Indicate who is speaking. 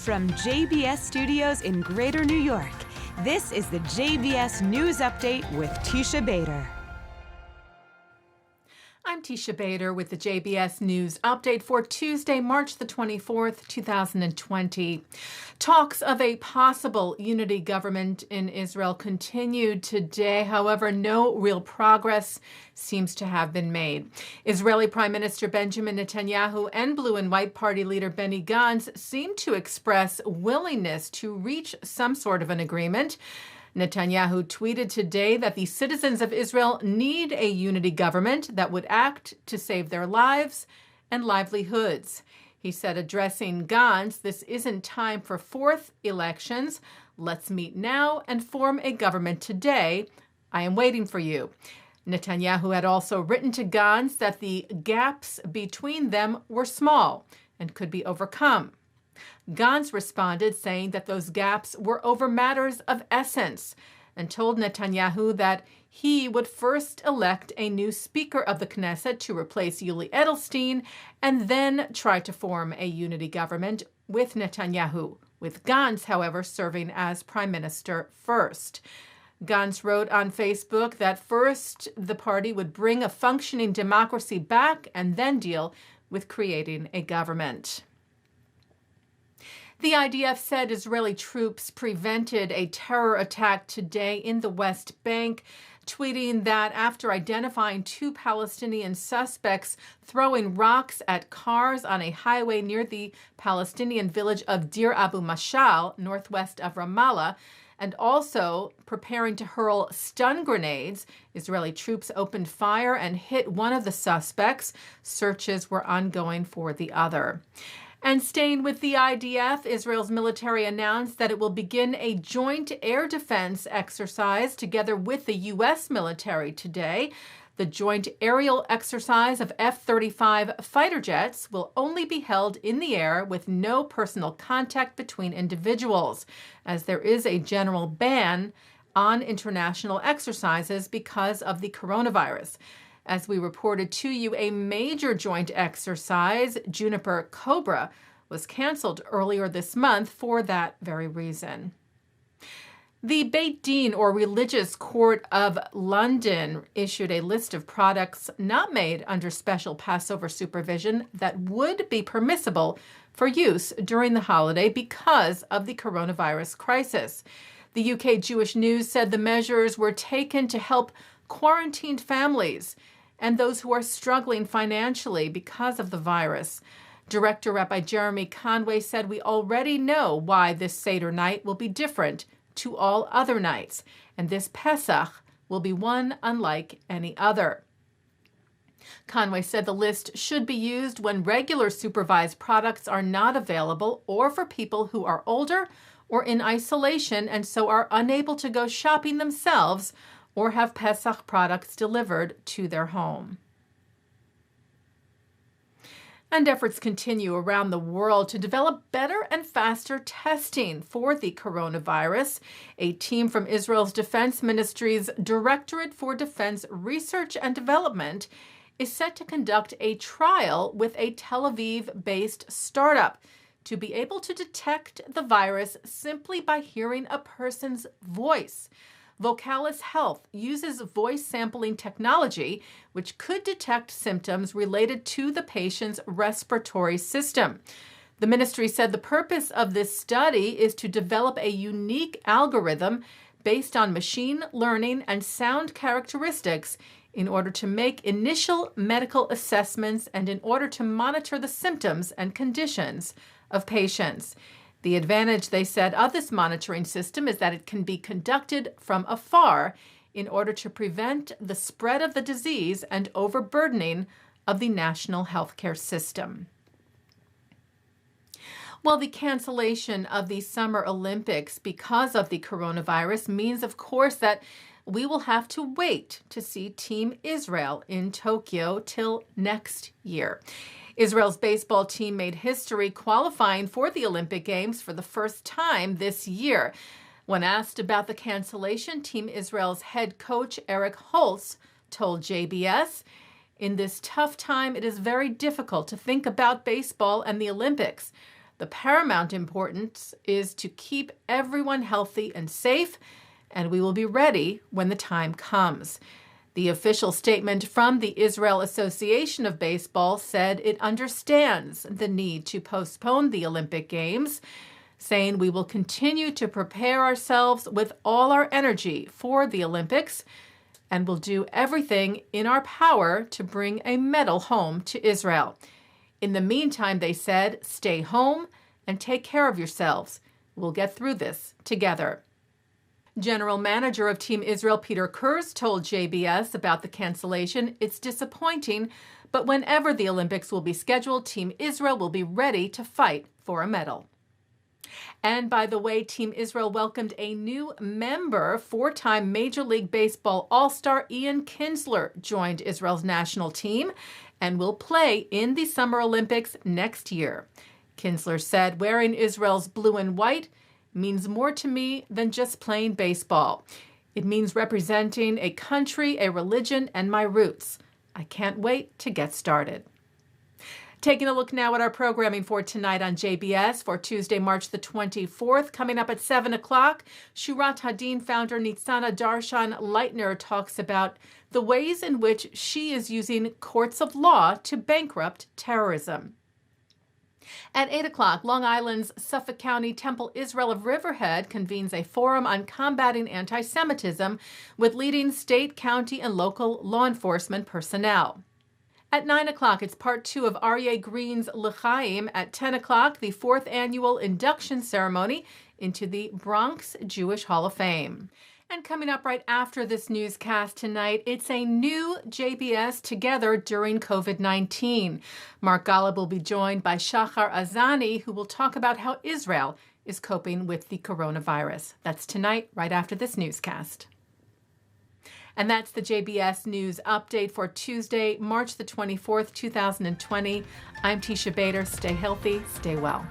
Speaker 1: From JBS Studios in Greater New York, this is the JBS News Update with Teisha Bader.
Speaker 2: I'm Teisha Bader with the JBS News Update for Tuesday, March the 24th, 2020. Talks of a possible unity government in Israel continued today. However, no real progress seems to have been made. Israeli Prime Minister Benjamin Netanyahu and Blue and White Party leader Benny Gantz seem to express willingness to reach some sort of an agreement. Netanyahu tweeted today that the citizens of Israel need a unity government that would act to save their lives and livelihoods. He said, addressing Gantz, "This isn't time for fourth elections. Let's meet now and form a government today. I am waiting for you." Netanyahu had also written to Gantz that the gaps between them were small and could be overcome. Gantz responded, saying that those gaps were over matters of essence, and told Netanyahu that he would first elect a new Speaker of the Knesset to replace Yuli Edelstein and then try to form a unity government with Netanyahu, with Gantz, however, serving as Prime Minister first. Gantz wrote on Facebook that first the party would bring a functioning democracy back and then deal with creating a government. The IDF said Israeli troops prevented a terror attack today in the West Bank, tweeting that after identifying two Palestinian suspects throwing rocks at cars on a highway near the Palestinian village of Deir Abu Mashal, northwest of Ramallah, and also preparing to hurl stun grenades, Israeli troops opened fire and hit one of the suspects. Searches were ongoing for the other. And staying with the IDF, Israel's military announced that it will begin a joint air defense exercise together with the U.S. military today. The joint aerial exercise of F-35 fighter jets will only be held in the air with no personal contact between individuals, as there is a general ban on international exercises because of the coronavirus. As we reported to you, a major joint exercise, Juniper Cobra, was canceled earlier this month for that very reason. The Beit Din, or Religious Court of London, issued a list of products not made under special Passover supervision that would be permissible for use during the holiday because of the coronavirus crisis. The UK Jewish News said the measures were taken to help quarantined families and those who are struggling financially because of the virus. Director Rabbi Jeremy Conway said, "We already know why this Seder night will be different to all other nights, and this Pesach will be one unlike any other." Conway said the list should be used when regular supervised products are not available or for people who are older or in isolation and so are unable to go shopping themselves or have Pesach products delivered to their home. And efforts continue around the world to develop better and faster testing for the coronavirus. A team from Israel's Defense Ministry's Directorate for Defense Research and Development is set to conduct a trial with a Tel Aviv-based startup to be able to detect the virus simply by hearing a person's voice. Vocalis Health uses voice sampling technology, which could detect symptoms related to the patient's respiratory system. The ministry said the purpose of this study is to develop a unique algorithm based on machine learning and sound characteristics in order to make initial medical assessments and in order to monitor the symptoms and conditions of patients. The advantage, they said, of this monitoring system is that it can be conducted from afar in order to prevent the spread of the disease and overburdening of the national healthcare system. Well, the cancellation of the Summer Olympics because of the coronavirus means, of course, that we will have to wait to see Team Israel in Tokyo till next year. Israel's baseball team made history qualifying for the Olympic Games for the first time this year. When asked about the cancellation, Team Israel's head coach Eric Holtz told JBS, "In this tough time, it is very difficult to think about baseball and the Olympics. The paramount importance is to keep everyone healthy and safe, and we will be ready when the time comes. The official statement from the Israel Association of Baseball said it understands the need to postpone the Olympic Games, saying we will continue to prepare ourselves with all our energy for the Olympics and will do everything in our power to bring a medal home to Israel. In the meantime, they said, stay home and take care of yourselves. We'll get through this together. General Manager of Team Israel Peter Kurz told JBS about the cancellation. It's disappointing, but whenever the Olympics will be scheduled, Team Israel will be ready to fight for a medal. And by the way, Team Israel welcomed a new member. 4-time Major League Baseball All-Star Ian Kinsler joined Israel's national team and will play in the Summer Olympics next year. Kinsler said, wearing Israel's blue and white means more to me than just playing baseball. It means representing a country, a religion, and my roots. I can't wait to get started. Taking a look now at our programming for tonight on JBS for Tuesday, March the 24th. Coming up at 7 o'clock, Shurat Hadin founder Nitzana Darshan Leitner talks about the ways in which she is using courts of law to bankrupt terrorism. At 8 o'clock, Long Island's Suffolk County Temple Israel of Riverhead convenes a forum on combating anti-Semitism with leading state, county, and local law enforcement personnel. At 9 o'clock, it's part 2 of Aryeh Green's L'chaim. At 10 o'clock, the 4th annual induction ceremony into the Bronx Jewish Hall of Fame. And coming up right after this newscast tonight, it's a new JBS Together During COVID-19. Mark Golub will be joined by Shachar Azani, who will talk about how Israel is coping with the coronavirus. That's tonight, right after this newscast. And that's the JBS News Update for Tuesday, March the 24th, 2020. I'm Teisha Bader. Stay healthy, stay well.